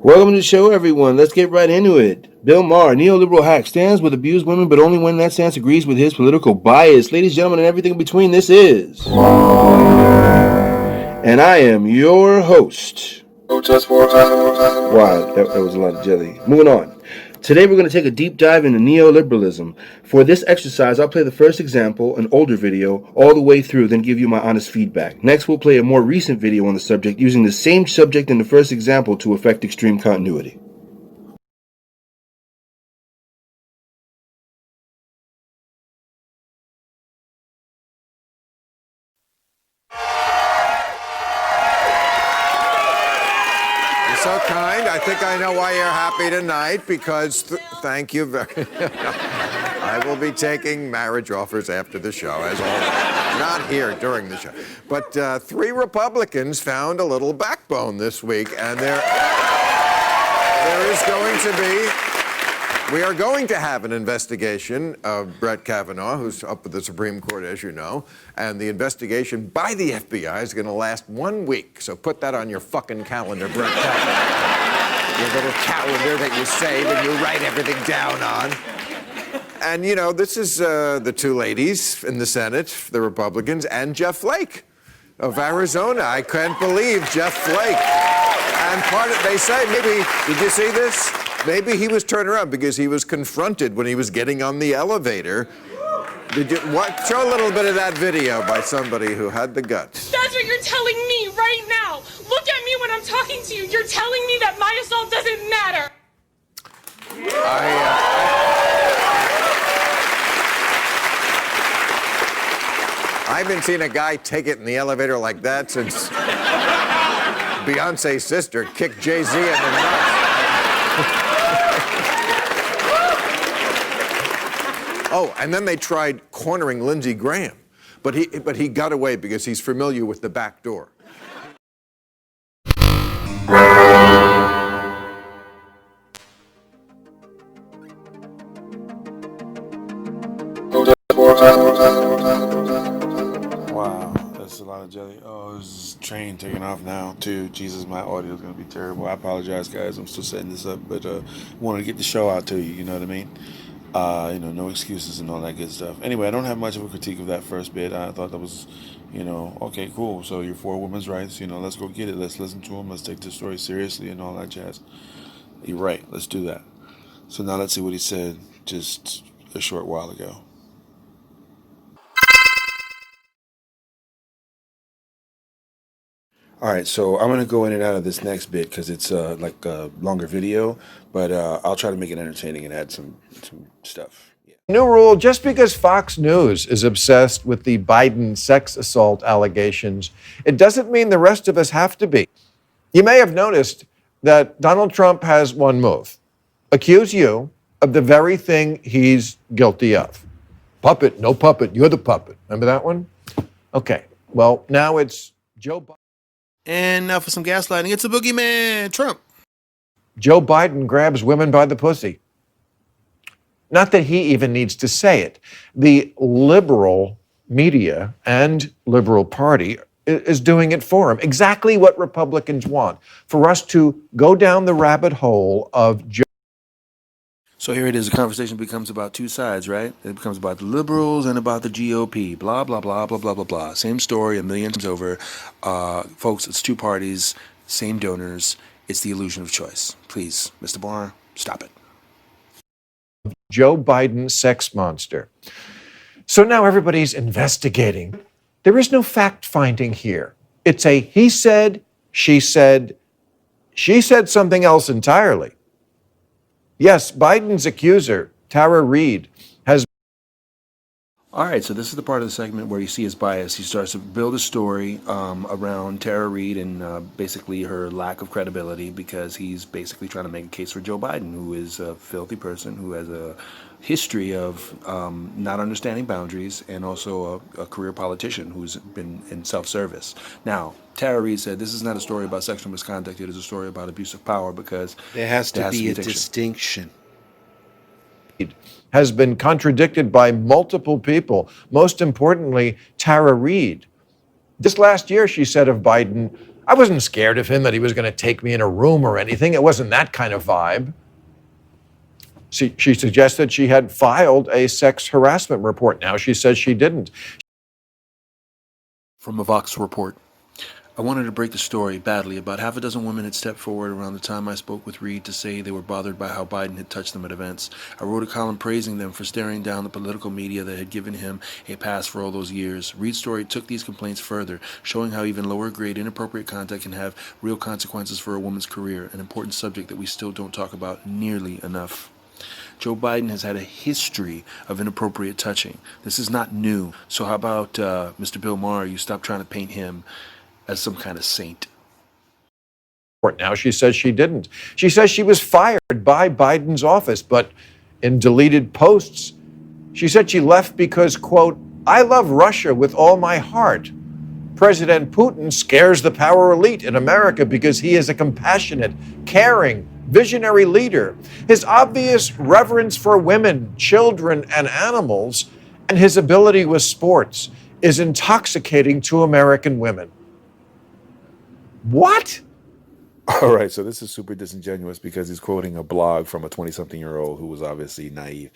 Welcome to the show, everyone. Let's get right into it. Bill Maher, neoliberal hack, stands with abused women, but only when that stance agrees with his political bias. Ladies, gentlemen, and everything in between, this is... And I am your host. Wow, that was a lot of jelly. Moving on. Today we're going to take a deep dive into neoliberalism. For this exercise, I'll play the first example, an older video, all the way through, then give you my honest feedback. Next, we'll play a more recent video on the subject, using the same subject in the first example to effect extreme continuity. So kind. I think I know why you're happy tonight, because thank you very I will be taking marriage offers after the show, as always. Not here during the show. But 3 Republicans found a little backbone this week, and there is going to be... We are going to have an investigation of Brett Kavanaugh, who's up at the Supreme Court, as you know, and the investigation by the FBI is going to last 1 week. So put that on your fucking calendar, Brett Kavanaugh. Your little calendar that you save and you write everything down on. And, you know, this is the 2 ladies in the Senate, the Republicans, and Jeff Flake of Arizona. I can't believe Jeff Flake. And they say, maybe, did you see this? Maybe he was turned around because he was confronted when he was getting on the elevator. Show a little bit of that video by somebody who had the guts. That's what you're telling me right now. Look at me when I'm talking to you. You're telling me that my assault doesn't matter. I haven't seen a guy take it in the elevator like that since Beyonce's sister kicked Jay-Z in the nuts. Oh, and then they tried cornering Lindsey Graham, but he got away because he's familiar with the back door. Wow, that's a lot of jelly. Oh, this train taking off now, too. Jesus, my audio is going to be terrible. I apologize, guys. I'm still setting this up, but wanted to get the show out to you, you know what I mean? No excuses and all that good stuff. Anyway, I don't have much of a critique of that first bit. I thought that was, okay, cool. So you're for women's rights, let's go get it. Let's listen to them. Let's take the story seriously and all that jazz. You're right. Let's do that. So now let's see what he said just a short while ago. All right, so I'm going to go in and out of this next bit because it's like a longer video, but I'll try to make it entertaining and add some stuff. Yeah. New rule, just because Fox News is obsessed with the Biden sex assault allegations, it doesn't mean the rest of us have to be. You may have noticed that Donald Trump has one move: accuse you of the very thing he's guilty of. Puppet, no puppet, you're the puppet. Remember that one? Okay, well, now it's Joe Biden. And now for some gaslighting. It's a boogeyman, Trump. Joe Biden grabs women by the pussy. Not that he even needs to say it. The liberal media and liberal party is doing it for him. Exactly what Republicans want, for us to go down the rabbit hole of Joe. So here it is. The conversation becomes about 2 sides, right? It becomes about the liberals and about the GOP. Blah, blah, blah, blah, blah, blah, blah. Same story a million times over. Folks, it's 2 parties, same donors. It's the illusion of choice. Please, Mr. Barr, stop it. Joe Biden sex monster. So now everybody's investigating. There is no fact-finding here. It's a he said, she said something else entirely. Yes, Biden's accuser, Tara Reade, has... All right, so this is the part of the segment where you see his bias. He starts to build a story around Tara Reade and basically her lack of credibility, because he's basically trying to make a case for Joe Biden, who is a filthy person who has a history of not understanding boundaries, and also a career politician who's been in self-service. Now, Tara Reade said this is not a story about sexual misconduct. It is a story about abuse of power, because there has to be a distinction. Has been contradicted by multiple people, most importantly, Tara Reade. This last year, she said of Biden, I wasn't scared of him that he was going to take me in a room or anything. It wasn't that kind of vibe. She suggested she had filed a sex harassment report. Now she says she didn't. From a Vox report. I wanted to break the story badly. About half a dozen women had stepped forward around the time I spoke with Reed to say they were bothered by how Biden had touched them at events. I wrote a column praising them for staring down the political media that had given him a pass for all those years. Reed's story took these complaints further, showing how even lower grade inappropriate content can have real consequences for a woman's career, an important subject that we still don't talk about nearly enough. Joe Biden has had a history of inappropriate touching. This is not new. So how about Mr. Bill Maher, you stop trying to paint him as some kind of saint. Now she says she didn't. She says she was fired by Biden's office, but in deleted posts, she said she left because, quote, I love Russia with all my heart. President Putin scares the power elite in America because he is a compassionate, caring, visionary leader. His obvious reverence for women, children, and animals, and his ability with sports is intoxicating to American women. What? All right, so this is super disingenuous because he's quoting a blog from a 20-something-year-old who was obviously naive.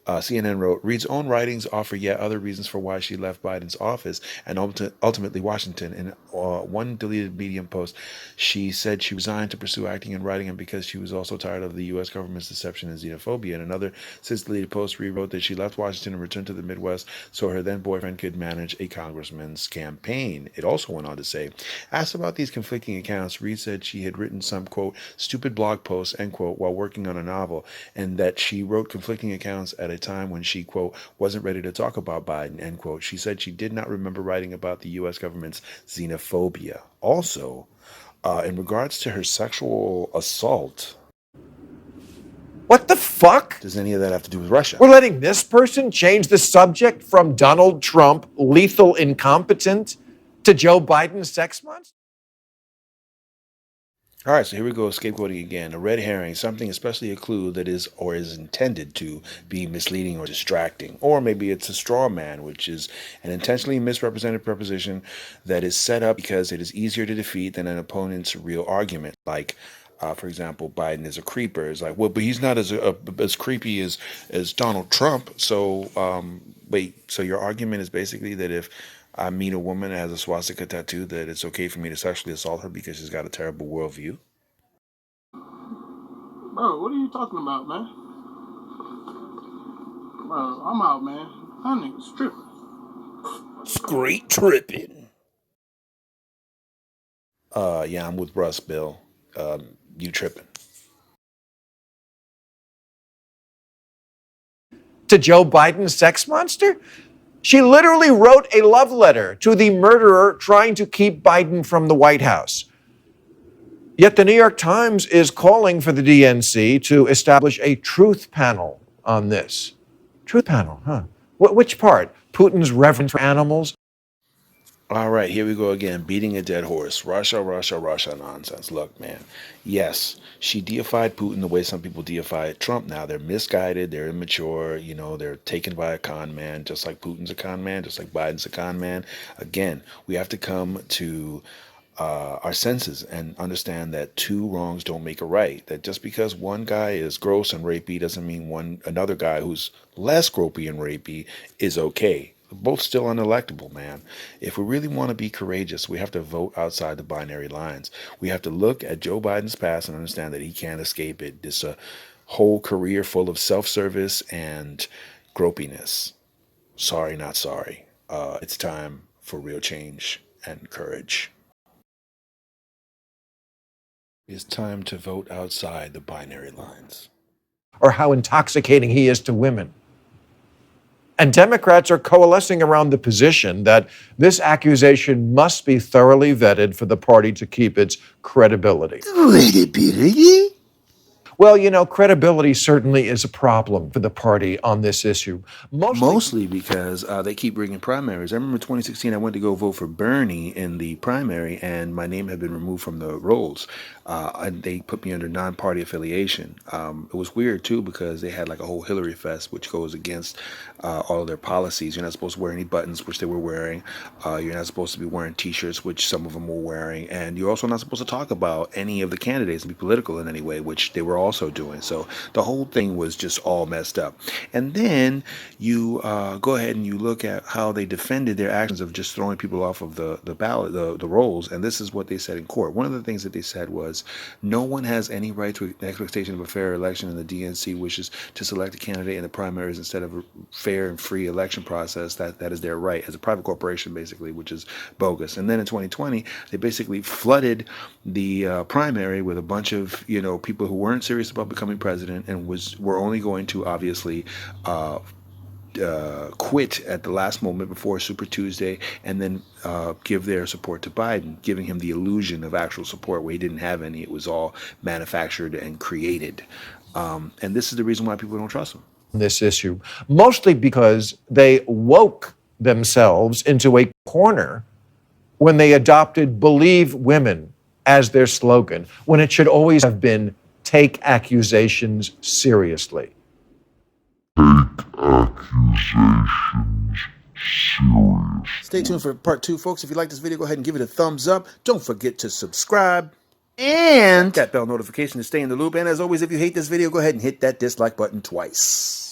CNN wrote, Reed's own writings offer yet other reasons for why she left Biden's office and ultimately Washington. In one deleted Medium post, she said she resigned to pursue acting and writing, and because she was also tired of the U.S. government's deception and xenophobia. In another since deleted post, Reed wrote that she left Washington and returned to the Midwest so her then boyfriend could manage a congressman's campaign. It also went on to say, asked about these conflicting accounts, Reed said she had written some, quote, stupid blog posts, end quote, while working on a novel, and that she wrote conflicting accounts at a time when she, quote, wasn't ready to talk about Biden, end quote. She said she did not remember writing about the U.S. government's xenophobia. Also, in regards to her sexual assault, what the fuck? Does any of that have to do with Russia? We're letting this person change the subject from Donald Trump, lethal incompetent, to Joe Biden, sex monster? All right, so here we go, scapegoating again. A red herring, something, especially a clue that is or is intended to be misleading or distracting. Or maybe it's a straw man, which is an intentionally misrepresented proposition that is set up because it is easier to defeat than an opponent's real argument. Like, for example, Biden is a creeper. It's like, well, but he's not as creepy as Donald Trump. So, wait, so your argument is basically that if I meet a woman that has a swastika tattoo, that it's okay for me to sexually assault her because she's got a terrible worldview? Bro, what are you talking about, man? Bro, I'm out, man. That nigga's tripping. Straight tripping. Yeah, I'm with Russ, Bill. You tripping. To Joe Biden, sex monster? She literally wrote a love letter to the murderer trying to keep Biden from the White House. Yet the New York Times is calling for the DNC to establish a truth panel on this. Truth panel, huh? Which part? Putin's reverence for animals? All right, here we go again, beating a dead horse. Russia, Russia, Russia nonsense. Look, man, yes, she deified Putin the way some people deify Trump now. They're misguided, they're immature, you know, they're taken by a con man, just like Putin's a con man, just like Biden's a con man. Again, we have to come to our senses and understand that two wrongs don't make a right. That just because one guy is gross and rapey doesn't mean another guy who's less gropey and rapey is okay. They're both still unelectable, man. If we really want to be courageous, we have to vote outside the binary lines. We have to look at Joe Biden's past and understand that he can't escape it. This a whole career full of self-service and gropiness. Sorry, not sorry. It's time for real change and courage. It's time to vote outside the binary lines. Or how intoxicating he is to women. And Democrats are coalescing around the position that this accusation must be thoroughly vetted for the party to keep its credibility. Credibility? Well, you know, credibility certainly is a problem for the party on this issue. Mostly because they keep bringing primaries. I remember 2016, I went to go vote for Bernie in the primary, and my name had been removed from the rolls. and they put me under non-party affiliation. It was weird too because they had like a whole Hillary fest, which goes against all of their policies. You're not supposed to wear any buttons, which they were wearing. You're not supposed to be wearing T-shirts, which some of them were wearing, and you're also not supposed to talk about any of the candidates and be political in any way, which they were also doing. So the whole thing was just all messed up. And then you go ahead and you look at how they defended their actions of just throwing people off of the ballot, the rolls, and this is what they said in court. One of the things that they said was, no one has any right to an expectation of a fair election, and the DNC wishes to select a candidate in the primaries instead of a fair and free election process. That is their right as a private corporation, basically, which is bogus. And then in 2020, they basically flooded the primary with a bunch of people who weren't serious about becoming president and were only going to obviously quit at the last moment before Super Tuesday, and then give their support to Biden, giving him the illusion of actual support where he didn't have any. It was all manufactured and created. And this is the reason why people don't trust him. This issue, mostly because they woke themselves into a corner when they adopted "Believe Women" as their slogan, when it should always have been "Take accusations seriously." Stay tuned for part 2, folks. If you like this video, go ahead and give it a thumbs up. Don't forget to subscribe and that bell notification to stay in the loop. And as always, if you hate this video, go ahead and hit that dislike button twice.